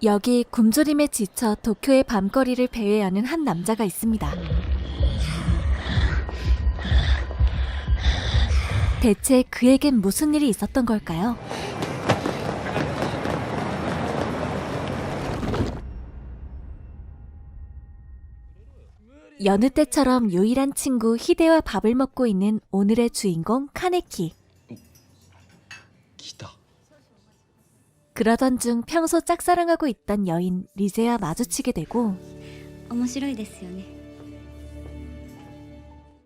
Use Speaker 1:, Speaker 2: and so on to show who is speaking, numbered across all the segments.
Speaker 1: 여기 굶주림에 지쳐 도쿄의 밤거리를 배회하는 한 남자가 있습니다. 대체 그에겐 무슨 일이 있었던 걸까요? 여느 때처럼 유일한 친구 히데와 밥을 먹고 있는 오늘의 주인공 카네키.
Speaker 2: 기다.
Speaker 1: 그러던 중 평소 짝사랑하고 있던 여인 리제와 마주치게 되고
Speaker 3: 面白いですよね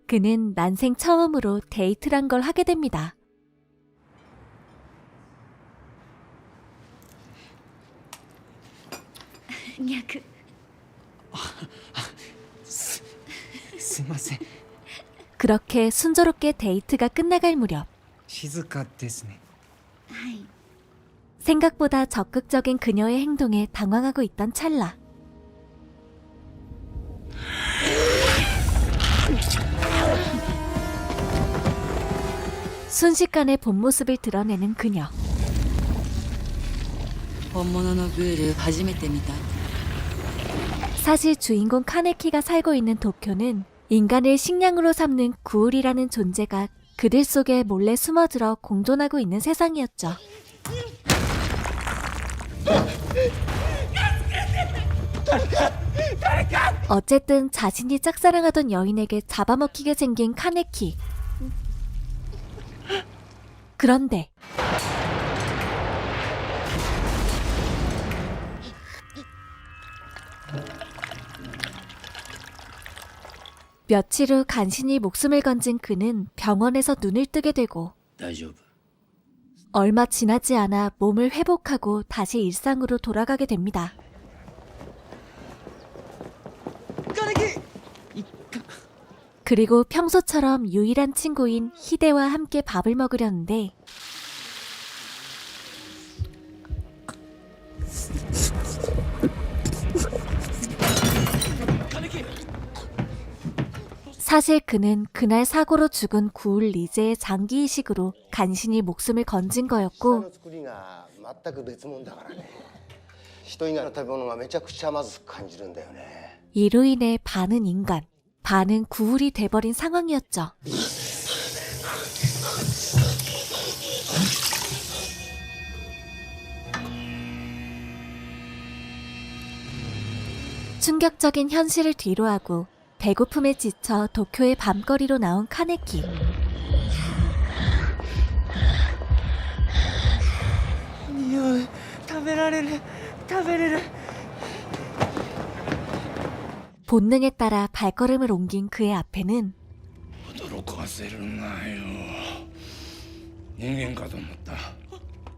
Speaker 1: 그는 난생 처음으로 데이트란 걸 하게 됩니다.
Speaker 3: 逆
Speaker 2: すいません。
Speaker 1: 그렇게 순조롭게 데이트가 끝나갈 무렵
Speaker 2: 静かですね。
Speaker 3: はい
Speaker 1: 생각보다 적극적인 그녀의 행동에 당황하고 있던 찰나 순식간에 본 모습을 드러내는 그녀.
Speaker 4: 本物のグール初めて見た。
Speaker 1: 사실 주인공 카네키가 살고 있는 도쿄는 인간을 식량으로 삼는 구울이라는 존재가 그들 속에 몰래 숨어들어 공존하고 있는 세상이었죠. 어쨌든 자신이 짝사랑하던 여인에게 잡아먹히게 생긴 카네키. 그런데 며칠 후 간신히 목숨을 건진 그는 병원에서 눈을 뜨게 되고
Speaker 2: 大丈夫。
Speaker 1: 얼마 지나지 않아 몸을 회복하고 다시 일상으로 돌아가게 됩니다. 그리고 평소처럼 유일한 친구인 히데와 함께 밥을 먹으려는데 사실 그는 그날 사고로 죽은 구울 리제의 장기 이식으로 간신히 목숨을 건진 거였고
Speaker 5: 作りが全く別物だからね。人以外の食べ物がめちゃくちゃまずく感じるんだよね。
Speaker 1: 이로 인해 반은 인간, 반은 구울이 돼버린 상황이었죠. 충격적인 현실을 뒤로하고 배고픔에 지쳐 도쿄의 밤거리로 나온 카네키. 본능에 따라 발걸음을 옮긴 그의 앞에는
Speaker 2: 驚かせるなよ。人間かと思った。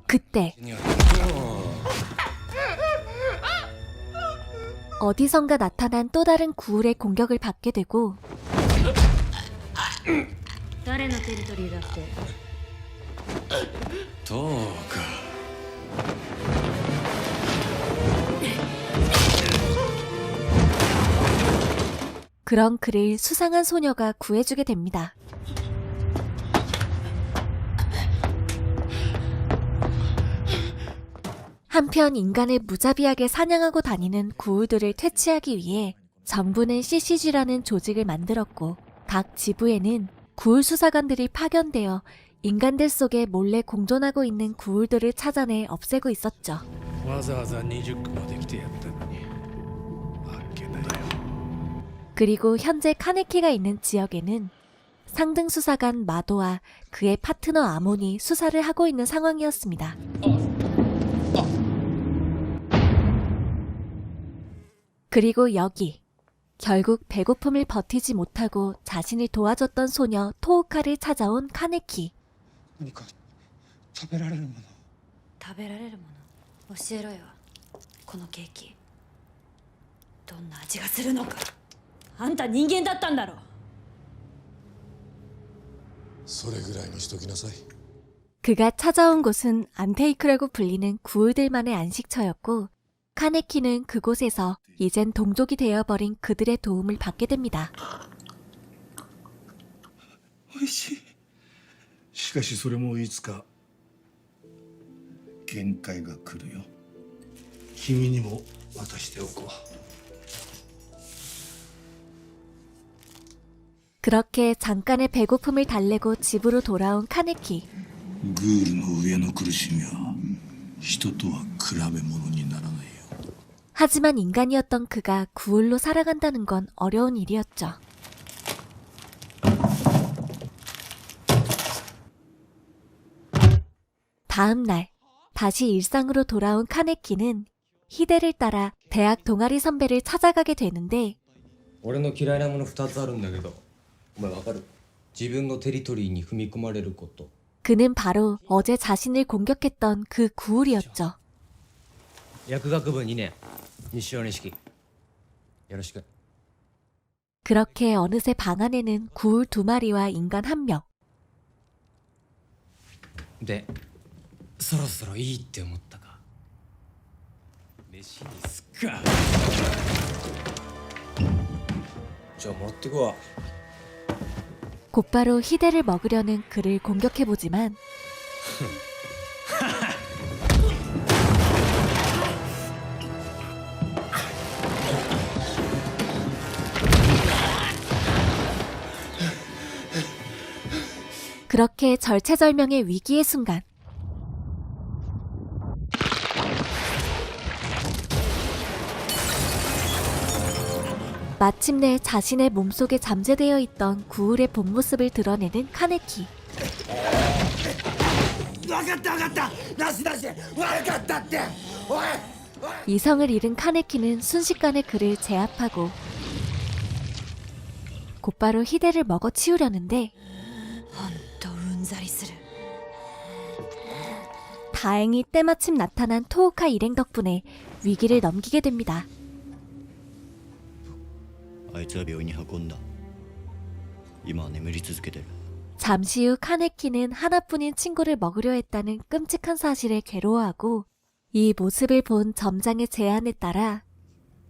Speaker 1: 그때
Speaker 2: いや
Speaker 1: 어디선가 나타난 또 다른 구울의 공격을 받게 되고
Speaker 3: 誰のテリトリーだって
Speaker 2: どうか。
Speaker 1: 그런 그를 수상한 소녀가 구해주게 됩니다. 한편 인간을 무자비하게 사냥하고 다니는 구울들을 퇴치하기 위해 정부는 CCG라는 조직을 만들었고 각 지부에는 구울 수사관들이 파견되어 인간들 속에 몰래 공존하고 있는 구울들을 찾아내 없애고 있었죠.
Speaker 2: わざわざ20区まで来てやったのに。あっけないよ。
Speaker 1: 그리고 현재 카네키가 있는 지역에는 상등 수사관 마도와 그의 파트너 아몬이 수사를 하고 있는 상황이었습니다. 그리고 여기 결국 배고픔을 버티지 못하고 자신을 도와줬던 소녀 토우카를 찾아온 카네키.
Speaker 2: 何か食べられるもの。
Speaker 3: 食べられるもの教えろよこのケーキどんな味がするのかあんた人間だったんだろ
Speaker 6: それぐらいにしときなさい。
Speaker 1: 그가 찾아온 곳은 안테이크라고 불리는 구울들만의 안식처였고 카네키는 그곳에서 이젠 동족이 되어버린 그들의 도움을 받게 됩니다.
Speaker 6: おいしい。しかしそれもいつか限界が来るよ。君にも渡しておこう。
Speaker 1: 그렇게 잠깐의 배고픔을 달래고 집으로 돌아온 카네키.
Speaker 6: グールの上の苦しみは人とは比べ物にならないよ。
Speaker 1: 하지만 인간이었던 그가 구울로 살아간다는 건 어려운 일이었죠. 다음 날, 다시 일상으로 돌아온 카네키는 히데를 따라 대학 동아리 선배를 찾아가게 되는데
Speaker 7: 俺の嫌いなもの2つあるんだけどお前わかる？自分のテリトリーに踏み込まれること。
Speaker 1: 그는 바로 어제 자신을 공격했던 그 구울이었죠.
Speaker 7: 薬学部2年西尾錦よろしく。
Speaker 1: 그렇게 어느새 방 안에는 구울 2마리와 인간 1명.
Speaker 7: でそろそろいいって思ったか？飯にすっか。じゃあもらってくわ。
Speaker 1: 곧바로 히데를 먹으려는 그를 공격해보지만 그렇게 절체절명의 위기의 순간 마침내 자신의 몸속에 잠재되어 있던 구울의 본 모습을 드러내는 카네키. 이성을 잃은 카네키는 순식간에 그를 제압하고 곧바로 히데를 먹어치우려는데
Speaker 3: ほんとうんざりする。
Speaker 1: 다행히 때마침 나타난 토우카 일행 덕분에 위기를 넘기게 됩니다.
Speaker 8: あいつは病院に運んだ。今は眠り続けてる。
Speaker 1: 잠시 후 카네키는 하나뿐인 친구를 먹으려 했다는 끔찍한 사실에 괴로워하고 이 모습을 본 점장의 제안에 따라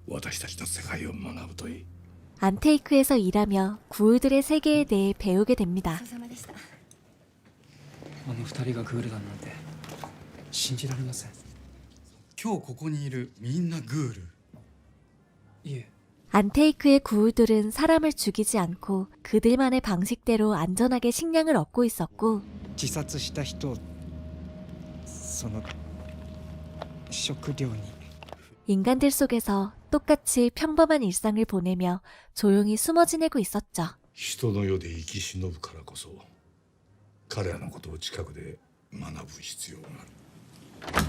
Speaker 6: 私たちの世界を学ぶといい。
Speaker 1: 안테이크에서 일하며 구울들의 세계에 대해 배우게 됩니다.
Speaker 9: あの二人がグールだなんて信じられません。
Speaker 6: 今日ここにいるみんなグール。
Speaker 9: いえ、
Speaker 1: 안테이크의 구울들은 사람을 죽이지 않고 그들만의 방식대로 안전하게 식량을 얻고 있었고
Speaker 9: 自殺した人をその食料に。
Speaker 1: 인간들 속에서 똑같이 평범한 일상을 보내며 조용히 숨어 지내고 있었죠.
Speaker 6: 人の世で生き忍ぶからこそ彼らのことを近くで学ぶ必要がある。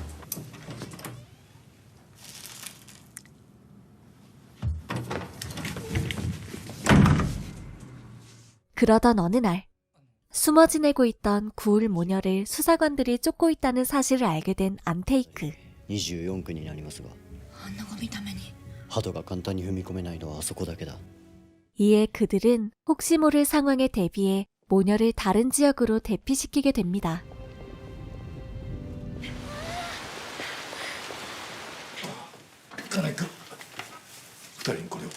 Speaker 1: 그러던 어느 날 숨어 지내고 있던 구울 모녀를 수사관들이 쫓고 있다는 사실을 알게 된 안테이크.
Speaker 8: 24区になりますが、
Speaker 3: あんなゴミために。
Speaker 8: 鳩が簡単に踏み込めないのはあそこだけだ。
Speaker 1: 이에 그들은 혹시 모를 상황에 대비해 모녀를 다른 지역으로 대피시키게 됩니다.
Speaker 6: 金井君、二人にこれを。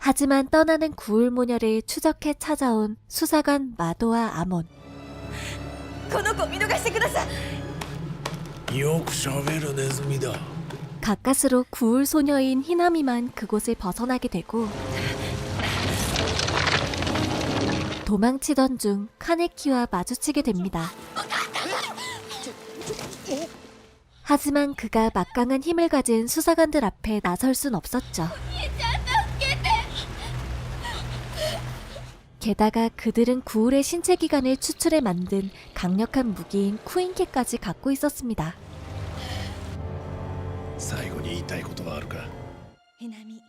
Speaker 1: 하지만 떠나는 구울 모녀를 추적해 찾아온 수사관 마도와 아몬.
Speaker 3: この子見逃してください。
Speaker 2: よくしゃべるネズミだ。
Speaker 1: 가까스로 구울 소녀인 히나미만 그곳을 벗어나게 되고 도망치던 중 카네키와 마주치게 됩니다. 하지만 그가 막강한 힘을 가진 수사관들 앞에 나설 순 없었죠. 게다가 그들은 구울의 신체 기관을 추출해 만든 강력한 무기인 쿠인케까지 갖고 있었습니다.
Speaker 2: 最後に言いたいことはあるか？
Speaker 3: ひなみ。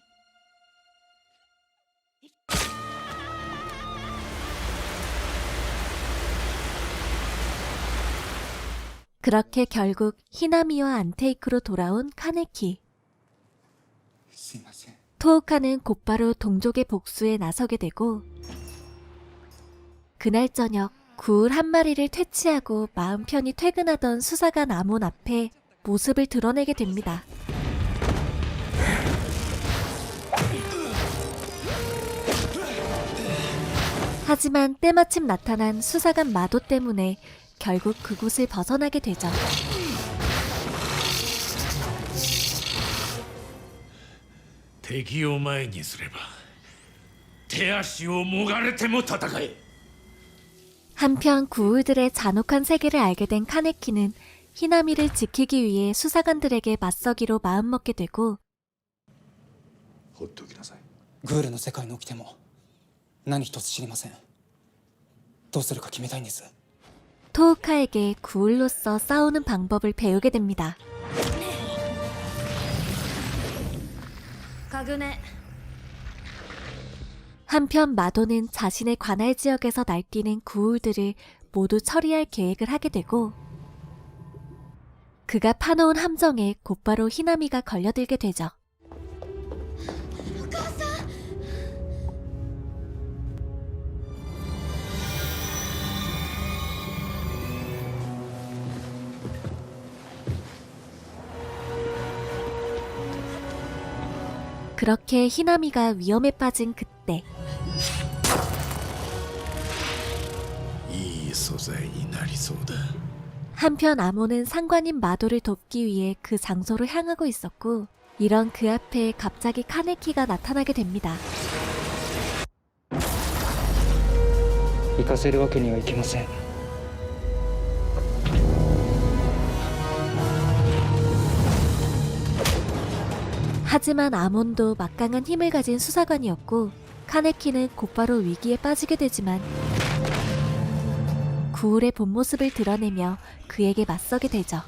Speaker 1: 그렇게 결국 히나미와 안테이크로 돌아온 카네키.
Speaker 9: すいません。
Speaker 1: 토우카는 곧바로 동족의 복수에 나서게 되고 그날 저녁 구울 한 마리를 퇴치하고 마음 편히 퇴근하던 수사관 아몬 앞에 모습을 드러내게 됩니다. 하지만 때마침 나타난 수사관 마도 때문에 결국 그곳을 벗어나게 되죠.
Speaker 2: 敵を前にすれば手足をもがれても戦え。
Speaker 1: 한편 구울들의 잔혹한 세계를 알게 된 카네키는 히나미를 지키기 위해 수사관들에게 맞서기로 마음먹게 되고
Speaker 6: 放っておきなさい。
Speaker 9: グールの世界に起きても何一つ知りません。どうするか決めたいんです。
Speaker 1: 토우카에게 구울로서 싸우는 방법을 배우게 됩니다.
Speaker 3: カグネ
Speaker 1: 한편 마도는 자신의 관할 지역에서 날뛰는 구울들을 모두 처리할 계획을 하게 되고 그가 파놓은 함정에 곧바로 히나미가 걸려들게 되죠. 그렇게 히나미가 위험에 빠진 그때
Speaker 2: いい素材になりそうだ。
Speaker 1: 한편 아모는 상관인 마도를 돕기 위해 그 장소로 향하고 있었고 이런 그 앞에 갑자기 카네키가 나타나게 됩니다.
Speaker 9: 行かせるわけにはいきません。
Speaker 1: 하지만 아몬도 막강한 힘을 가진 수사관이었고 카네키는 곧바로 위기에 빠지게 되지만 구울의 본 모습을 드러내며 그에게 맞서게 되죠.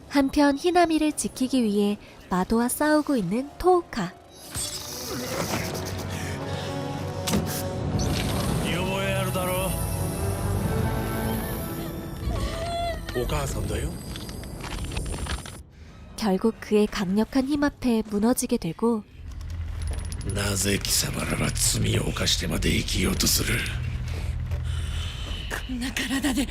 Speaker 1: 한편 히나미를 지키기 위해 마도와 싸우고 있는 토우카.
Speaker 2: 見覚えあるだろう。お母さんだよ。
Speaker 1: 결국 그의 강력한 힘 앞에 무너지게 되고
Speaker 2: なぜ貴様らは罪を犯してまで生きようとする。
Speaker 3: こんな体で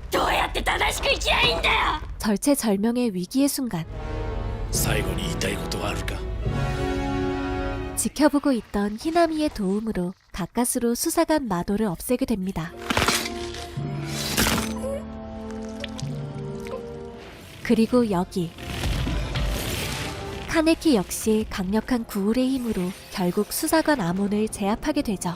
Speaker 3: どうやって正しく生きりゃいいんだよ。
Speaker 1: 절체절명의 위기의 순간
Speaker 2: 最後に言いたいことはあるか。
Speaker 1: 지켜보고 있던 히나미의 도움으로 가까스로 수사관 마도를 없애게 됩니다. 그리고 여기 카네키 역시 강력한 구울의 힘으로 결국 수사관 아몬을 제압하게 되죠.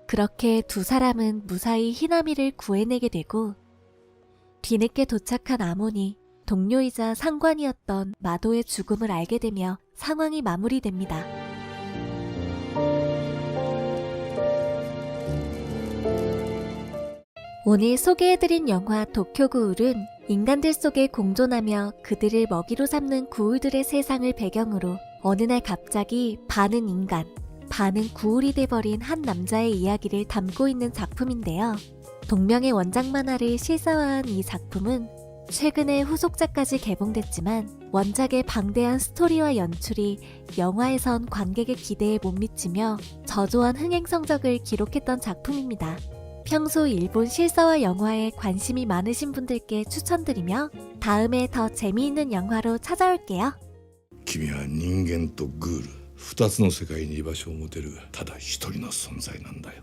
Speaker 1: 그렇게 두 사람은 무사히 히나미를 구해내게 되고 뒤늦게 도착한 아몬이 동료이자 상관이었던 마도의 죽음을 알게 되며 상황이 마무리됩니다. 오늘 소개해드린 영화 도쿄 구울은 인간들 속에 공존하며 그들을 먹이로 삼는 구울들의 세상을 배경으로 어느 날 갑자기 반은 인간, 반은 구울이 돼버린 한 남자의 이야기를 담고 있는 작품인데요. 동명의 원작 만화를 실사화한 이 작품은 최근에 후속작까지 개봉됐지만 원작의 방대한 스토리와 연출이 영화에선 관객의 기대에 못 미치며 저조한 흥행 성적을 기록했던 작품입니다. 평소 일본 실사화 영화에 관심이 많으신 분들께 추천드리며 다음에 더 재미있는 영화로 찾아올게요.
Speaker 6: 君は人間とグール2つの世界に居場所を持てるただ一人の存在なんだよ。